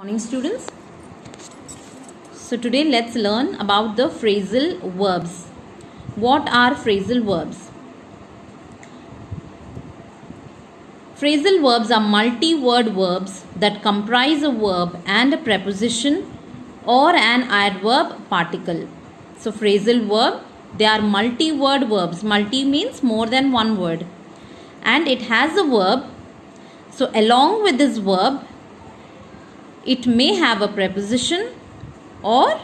Morning students. So today let's learn about the phrasal verbs. What are phrasal verbs? Phrasal verbs are multi-word verbs that comprise a verb and a preposition or an adverb particle. So phrasal verb, they are multi-word verbs. Multi means more than one word. And it has a verb. So along with this verb, it may have a preposition or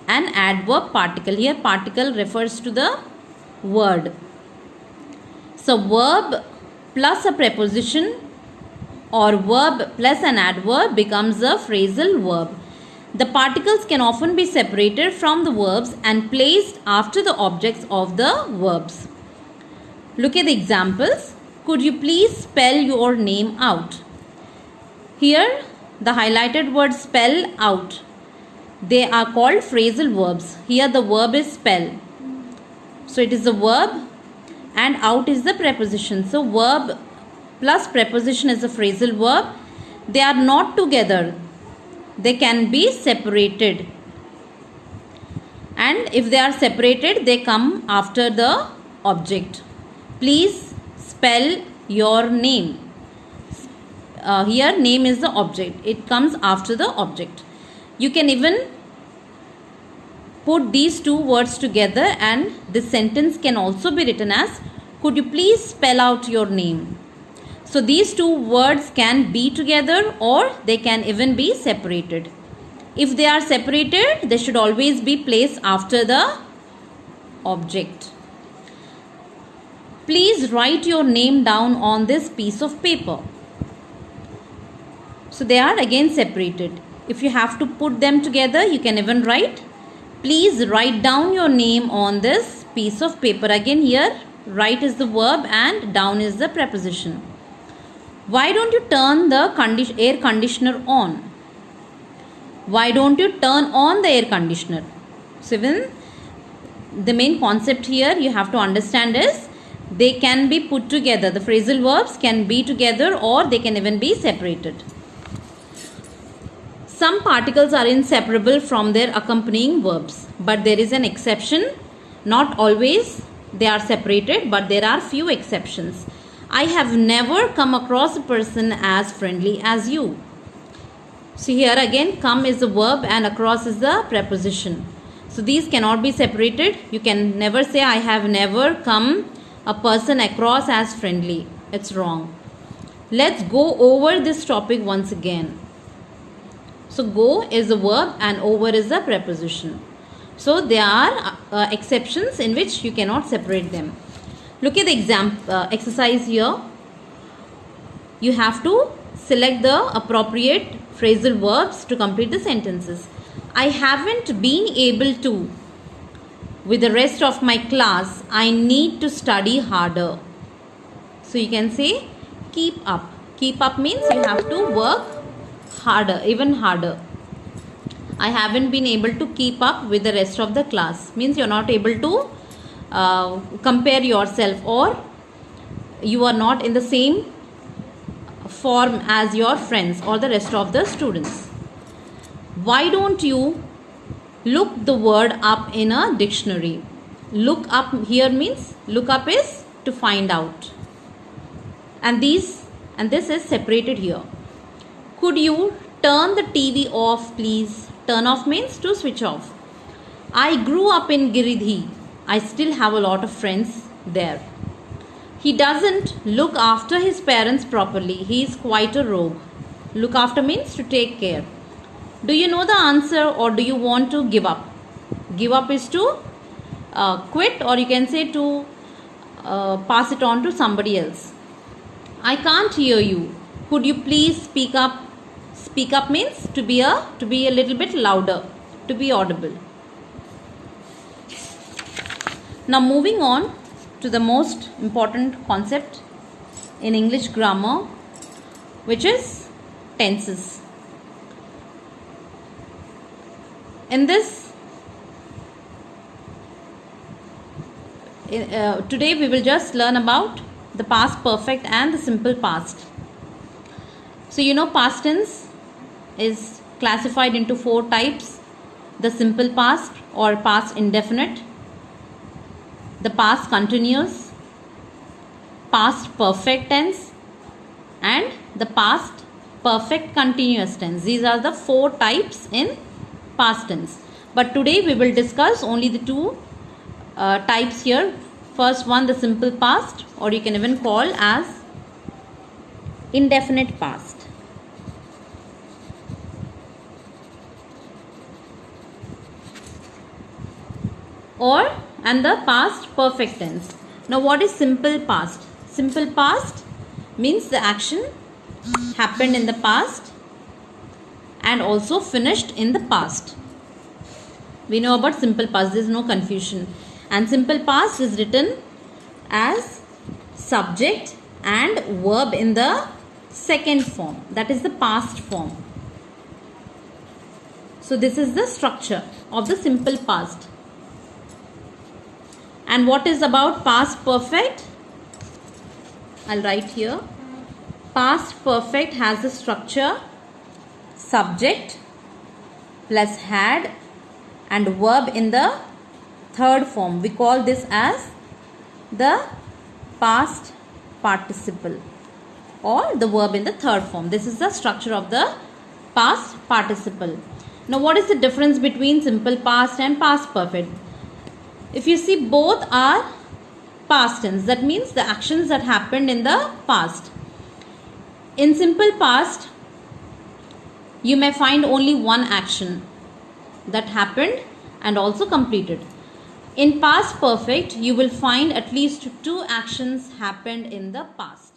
an adverb particle. Here particle refers to the word. So verb plus a preposition or verb plus an adverb becomes a phrasal verb. The particles can often be separated from the verbs and placed after the objects of the verbs. Look at the examples. Could you please spell your name out? Here the highlighted word spell out. They are called phrasal verbs. Here the verb is spell. So it is a verb and out is the preposition. So verb plus preposition is a phrasal verb. They are not together. They can be separated. And if they are separated, they come after the object. Please spell your name. Here name is the object. It comes after the object. You can even put these two words together and this sentence can also be written as, could you please spell out your name? So these two words can be together or they can even be separated. If they are separated, they should always be placed after the object. Please write your name down on this piece of paper. So they are again separated. If you have to put them together, you can even write, please write down your name on this piece of paper. Again here, write is the verb and down is the preposition. Why don't you turn the air conditioner on? Why don't you turn on the air conditioner? So even the main concept here you have to understand is they can be put together. The phrasal verbs can be together or they can even be separated. Some particles are inseparable from their accompanying verbs, but there is an exception. Not always they are separated, but there are few exceptions. I have never come across a person as friendly as you. So here again, come is the verb and across is the preposition. So these cannot be separated. You can never say I have never come a person across as friendly. It's wrong. Let's go over this topic once again. So go is a verb and over is the preposition. So there are exceptions in which you cannot separate them. Look at the exercise here. You have to select the appropriate phrasal verbs to complete the sentences. I haven't been able to. With the rest of my class, I need to study harder. So you can say keep up. Keep up means you have to work harder, even harder. I haven't been able to keep up with the rest of the class means you're not able to compare yourself or you are not in the same form as your friends or the rest of the students. Why don't you look the word up in a dictionary? Look up here means look up is to find out. And this is separated here. Could you turn the TV off please? Turn off means to switch off. I grew up in Giridhi. I still have a lot of friends there. He doesn't look after his parents properly. He is quite a rogue. Look after means to take care. Do you know the answer or do you want to give up? Give up is to quit or you can say to pass it on to somebody else. I can't hear you. Could you please speak up? Speak up means to be a little bit louder, to be audible. Now moving on to the most important concept in English grammar, which is tenses. In this, today we will just learn about the past perfect and the simple past. So you know past tense is classified into 4 types: the simple past or past indefinite, the past continuous, past perfect tense, and the past perfect continuous tense. These are the 4 types in past tense. But today we will discuss only the 2 types here. First one, the simple past, or you can even call as indefinite past. And the past perfect tense. Now what is simple past? Simple past means the action happened in the past and also finished in the past. We know about simple past, there is no confusion. And simple past is written as subject and verb in the second form, that is the past form. So this is the structure of the simple past. And what is about past perfect? I'll write here. Past perfect has the structure subject plus had and verb in the third form. We call this as the past participle or the verb in the third form. This is the structure of the past participle. Now what is the difference between simple past and past perfect? If you see, both are past tense. That means the actions that happened in the past. In simple past, you may find only one action that happened and also completed. In past perfect, you will find at least 2 actions happened in the past.